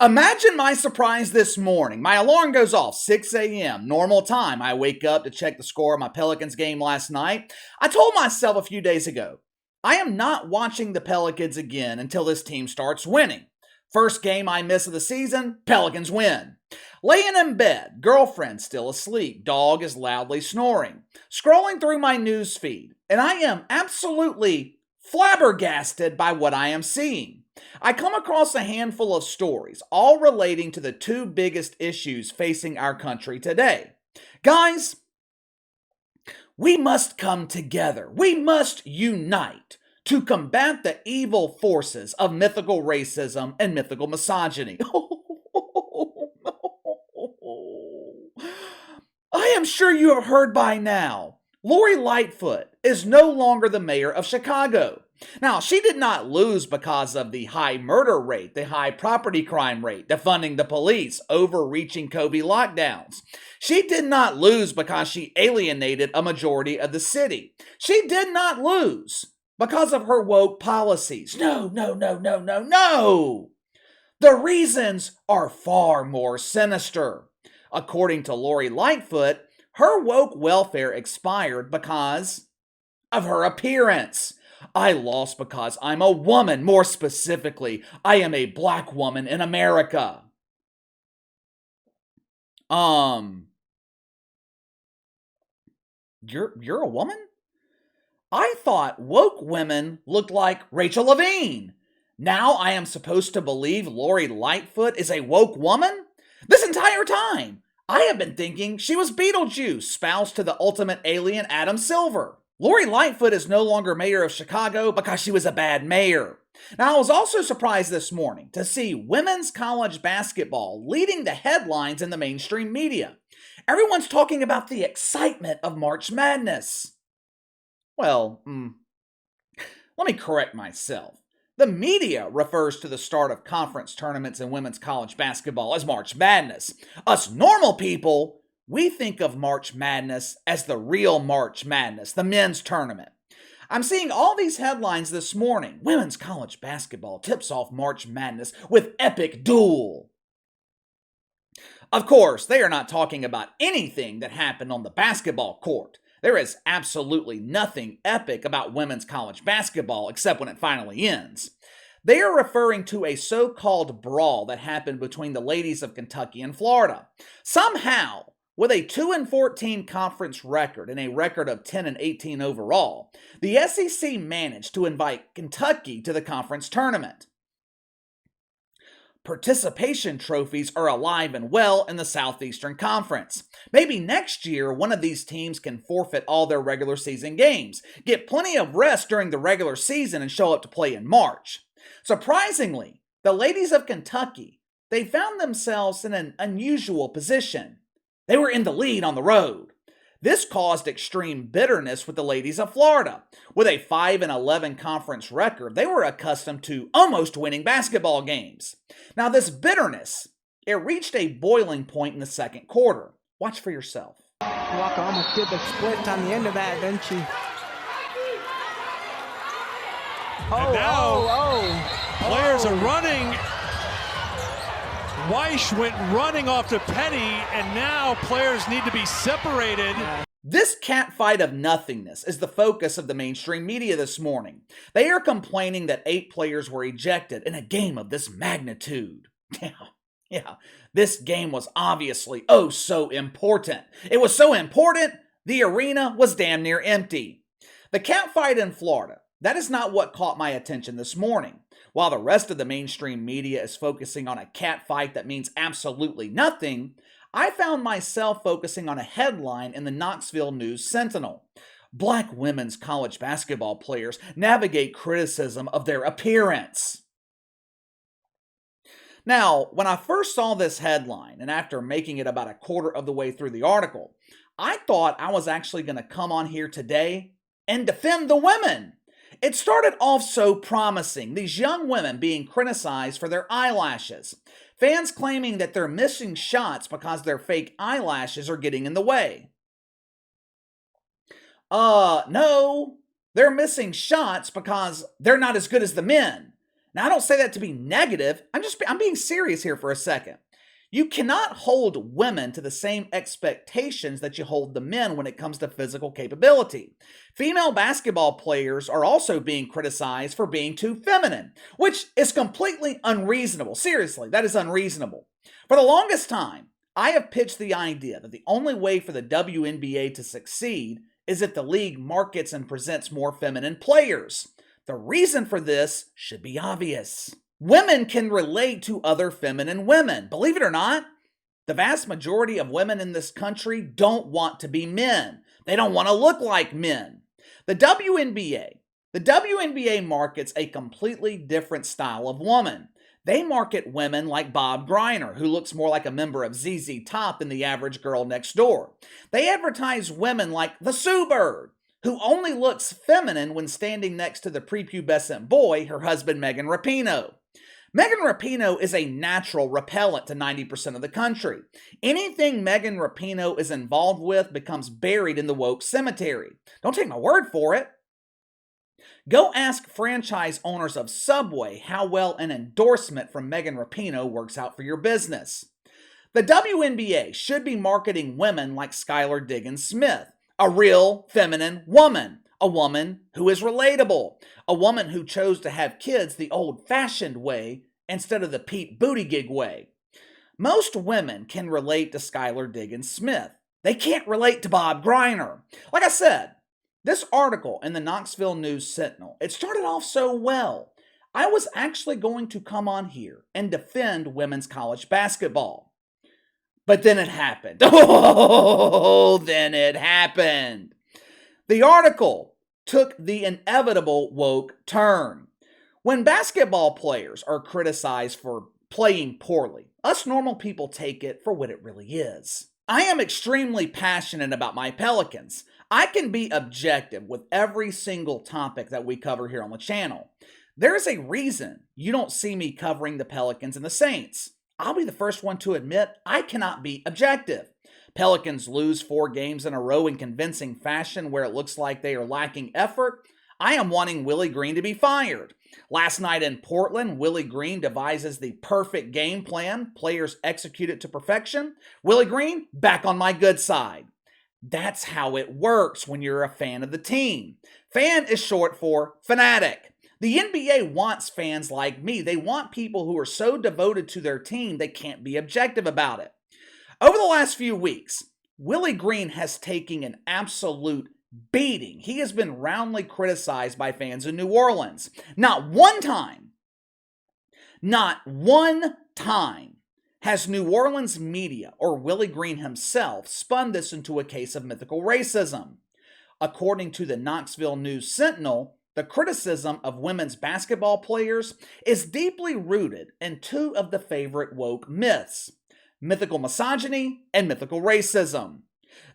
Imagine my surprise this morning. My alarm goes off 6 a.m., normal time. I wake up to check the score of my Pelicans game last night. I told myself a few days ago, I am not watching the Pelicans again until this team starts winning. First game I miss of the season, Pelicans win. Laying in bed, girlfriend still asleep, dog is loudly snoring. Scrolling through my news feed, and I am absolutely flabbergasted by what I am seeing. I come across a handful of stories, all relating to the two biggest issues facing our country today. Guys, we must come together. We must unite to combat the evil forces of mythical racism and mythical misogyny. I am sure you have heard by now. Lori Lightfoot is no longer the mayor of Chicago. Now, she did not lose because of the high murder rate, the high property crime rate, defunding the police, overreaching COVID lockdowns. She did not lose because she alienated a majority of the city. She did not lose because of her woke policies. No. The reasons are far more sinister. According to Lori Lightfoot, her woke welfare expired because of her appearance. I lost because I'm a woman. More specifically, I am a black woman in America. You're a woman? I thought woke women looked like Rachel Levine. Now I am supposed to believe Lori Lightfoot is a woke woman? This entire time, I have been thinking she was Beetlejuice, spouse to the ultimate alien Adam Silver. Lori Lightfoot is no longer mayor of Chicago because she was a bad mayor. Now, I was also surprised this morning to see women's college basketball leading the headlines in the mainstream media. Everyone's talking about the excitement of March Madness. Well, let me correct myself. The media refers to the start of conference tournaments in women's college basketball as March Madness. Us normal people, we think of March Madness as the real March Madness, the men's tournament. I'm seeing all these headlines this morning. Women's college basketball tips off March Madness with epic duel. Of course, they are not talking about anything that happened on the basketball court. There is absolutely nothing epic about women's college basketball except when it finally ends. They are referring to a so-called brawl that happened between the ladies of Kentucky and Florida. Somehow, with a 2-14 conference record and a record of 10-18 overall, the SEC managed to invite Kentucky to the conference tournament. Participation trophies are alive and well in the Southeastern Conference. Maybe next year, one of these teams can forfeit all their regular season games, get plenty of rest during the regular season, and show up to play in March. Surprisingly, the ladies of Kentucky, they found themselves in an unusual position. They were in the lead on the road. This caused extreme bitterness with the ladies of Florida. With a 5-11 conference record, they were accustomed to almost winning basketball games. Now this bitterness, it reached a boiling point in the second quarter. Watch for yourself. Walker almost did the split on the end of that, didn't she? And now, players are running. Weish went running off to Petty, and now players need to be separated. This catfight of nothingness is the focus of the mainstream media this morning. They are complaining that 8 players were ejected in a game of this magnitude. Yeah, this game was obviously so important. It was so important, the arena was damn near empty. The catfight in Florida, that is not what caught my attention this morning. While the rest of the mainstream media is focusing on a catfight that means absolutely nothing, I found myself focusing on a headline in the Knoxville News Sentinel. Black women's college basketball players navigate criticism of their appearance. Now, when I first saw this headline, and after making it about a quarter of the way through the article, I thought I was actually going to come on here today and defend the women. It started off so promising, these young women being criticized for their eyelashes. Fans claiming that they're missing shots because their fake eyelashes are getting in the way. No, they're missing shots because they're not as good as the men. Now, I don't say that to be negative. I'm being serious here for a second. You cannot hold women to the same expectations that you hold the men when it comes to physical capability. Female basketball players are also being criticized for being too feminine, which is completely unreasonable. Seriously, that is unreasonable. For the longest time, I have pitched the idea that the only way for the WNBA to succeed is if the league markets and presents more feminine players. The reason for this should be obvious. Women can relate to other feminine women. Believe it or not, the vast majority of women in this country don't want to be men. They don't want to look like men. The WNBA markets a completely different style of woman. They market women like Bob Griner, who looks more like a member of ZZ Top than the average girl next door. They advertise women like the Sue Bird, who only looks feminine when standing next to the prepubescent boy, her husband Megan Rapinoe. Megan Rapinoe is a natural repellent to 90% of the country. Anything Megan Rapinoe is involved with becomes buried in the woke cemetery. Don't take my word for it. Go ask franchise owners of Subway how well an endorsement from Megan Rapinoe works out for your business. The WNBA should be marketing women like Skylar Diggins Smith, a real feminine woman, a woman who is relatable, a woman who chose to have kids the old-fashioned way instead of the Pete Buttigieg way. Most women can relate to Skylar Diggins Smith. They can't relate to Bob Griner. Like I said, this article in the Knoxville News Sentinel, it started off so well. I was actually going to come on here and defend women's college basketball. But then it happened. Oh, then it happened. The article took the inevitable woke turn. When basketball players are criticized for playing poorly, us normal people take it for what it really is. I am extremely passionate about my Pelicans. I can be objective with every single topic that we cover here on the channel. There's a reason you don't see me covering the Pelicans and the Saints. I'll be the first one to admit I cannot be objective. Pelicans lose 4 games in a row in convincing fashion where it looks like they are lacking effort. I am wanting Willie Green to be fired. Last night in Portland, Willie Green devises the perfect game plan. Players execute it to perfection. Willie Green, back on my good side. That's how it works when you're a fan of the team. Fan is short for fanatic. The NBA wants fans like me. They want people who are so devoted to their team they can't be objective about it. Over the last few weeks, Willie Green has taken an absolute beating. He has been roundly criticized by fans in New Orleans. Not one time has New Orleans media or Willie Green himself spun this into a case of mythical racism. According to the Knoxville News Sentinel, the criticism of women's basketball players is deeply rooted in 2 of the favorite woke myths: mythical misogyny and mythical racism.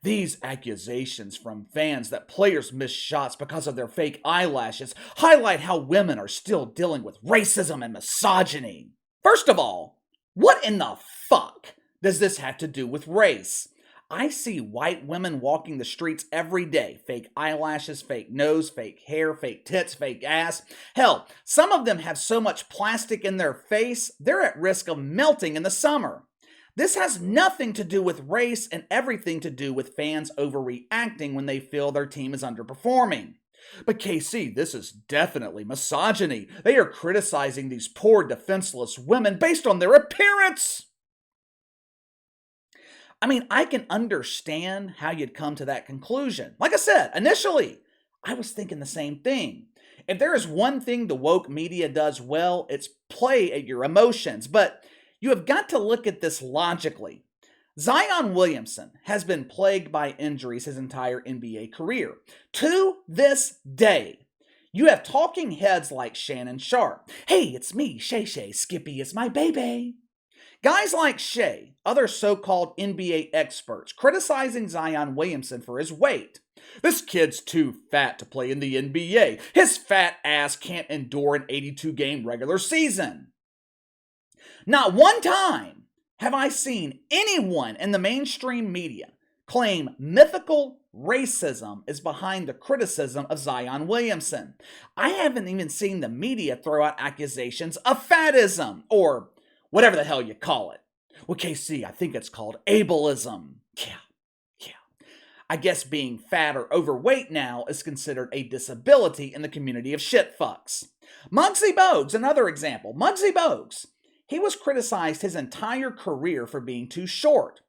These accusations from fans that players miss shots because of their fake eyelashes highlight how women are still dealing with racism and misogyny. First of all, what in the fuck does this have to do with race? I see white women walking the streets every day. Fake eyelashes, fake nose, fake hair, fake tits, fake ass. Hell, some of them have so much plastic in their face, they're at risk of melting in the summer. This has nothing to do with race and everything to do with fans overreacting when they feel their team is underperforming. But KC, this is definitely misogyny. They are criticizing these poor defenseless women based on their appearance. I mean, I can understand how you'd come to that conclusion. Like I said, initially, I was thinking the same thing. If there is one thing the woke media does well, it's play at your emotions. But you have got to look at this logically. Zion Williamson has been plagued by injuries his entire NBA career. To this day, you have talking heads like Shannon Sharpe. Hey, it's me, Shay Shay. Skippy is my baby. Guys like Shay, other so-called NBA experts, criticizing Zion Williamson for his weight. This kid's too fat to play in the NBA. His fat ass can't endure an 82-game regular season. Not one time have I seen anyone in the mainstream media claim mythical racism is behind the criticism of Zion Williamson. I haven't even seen the media throw out accusations of fatism, or whatever the hell you call it. Well, KC, I think it's called ableism. Yeah. I guess being fat or overweight now is considered a disability in the community of shitfucks. Muggsy Bogues, another example. Muggsy Bogues. He was criticized his entire career for being too short.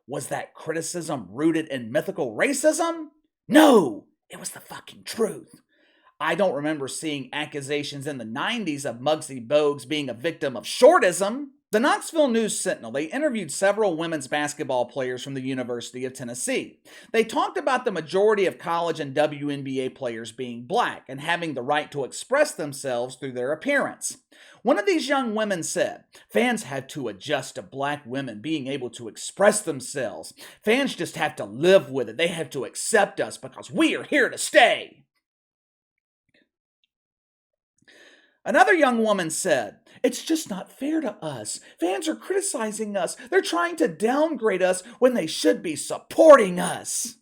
Was that criticism rooted in mythical racism? No, it was the fucking truth. I don't remember seeing accusations in the 90s of Muggsy Bogues being a victim of shortism. The Knoxville News Sentinel, they interviewed several women's basketball players from the University of Tennessee. They talked about the majority of college and WNBA players being black and having the right to express themselves through their appearance. One of these young women said, fans have to adjust to black women being able to express themselves. Fans just have to live with it. They have to accept us because we are here to stay. Another young woman said, it's just not fair to us. Fans are criticizing us. They're trying to downgrade us when they should be supporting us.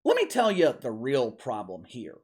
Let me tell you the real problem here.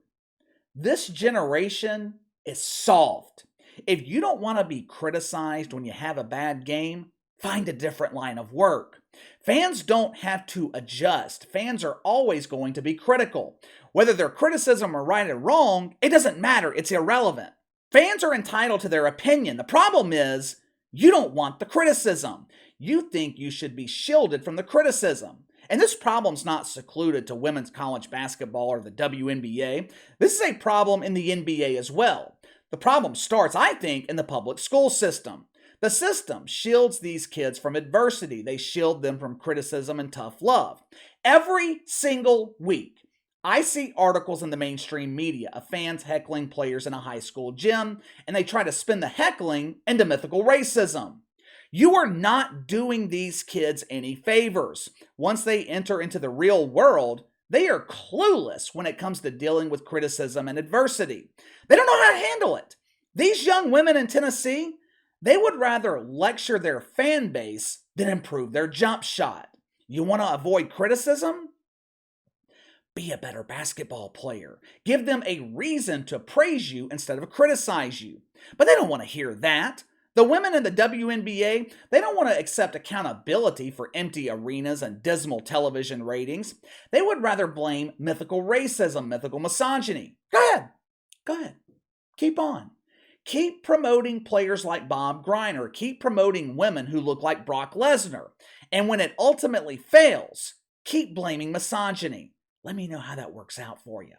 This generation is soft. If you don't want to be criticized when you have a bad game, find a different line of work. Fans don't have to adjust. Fans are always going to be critical. Whether their criticism are right or wrong, it doesn't matter. It's irrelevant. Fans are entitled to their opinion. The problem is, you don't want the criticism. You think you should be shielded from the criticism. And this problem's not secluded to women's college basketball or the WNBA. This is a problem in the NBA as well. The problem starts, I think, in the public school system. The system shields these kids from adversity. They shield them from criticism and tough love. Every single week, I see articles in the mainstream media of fans heckling players in a high school gym, and they try to spin the heckling into mythical racism. You are not doing these kids any favors. Once they enter into the real world, they are clueless when it comes to dealing with criticism and adversity. They don't know how to handle it. These young women in Tennessee, they would rather lecture their fan base than improve their jump shot. You want to avoid criticism? Be a better basketball player. Give them a reason to praise you instead of criticize you. But they don't want to hear that. The women in the WNBA, they don't want to accept accountability for empty arenas and dismal television ratings. They would rather blame mythical racism, mythical misogyny. Go ahead. Keep on. Keep promoting players like Bob Griner. Keep promoting women who look like Brock Lesnar. And when it ultimately fails, keep blaming misogyny. Let me know how that works out for you.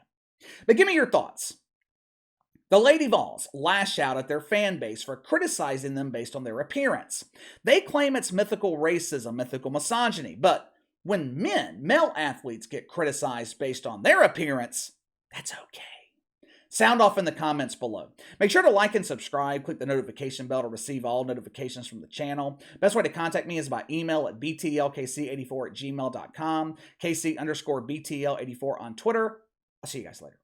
But give me your thoughts. The Lady Vols lash out at their fan base for criticizing them based on their appearance. They claim it's mythical racism, mythical misogyny. But when male athletes get criticized based on their appearance, that's okay. Sound off in the comments below. Make sure to like and subscribe. Click the notification bell to receive all notifications from the channel. Best way to contact me is by email at btlkc84@gmail.com, KC_BTL84 on Twitter. I'll see you guys later.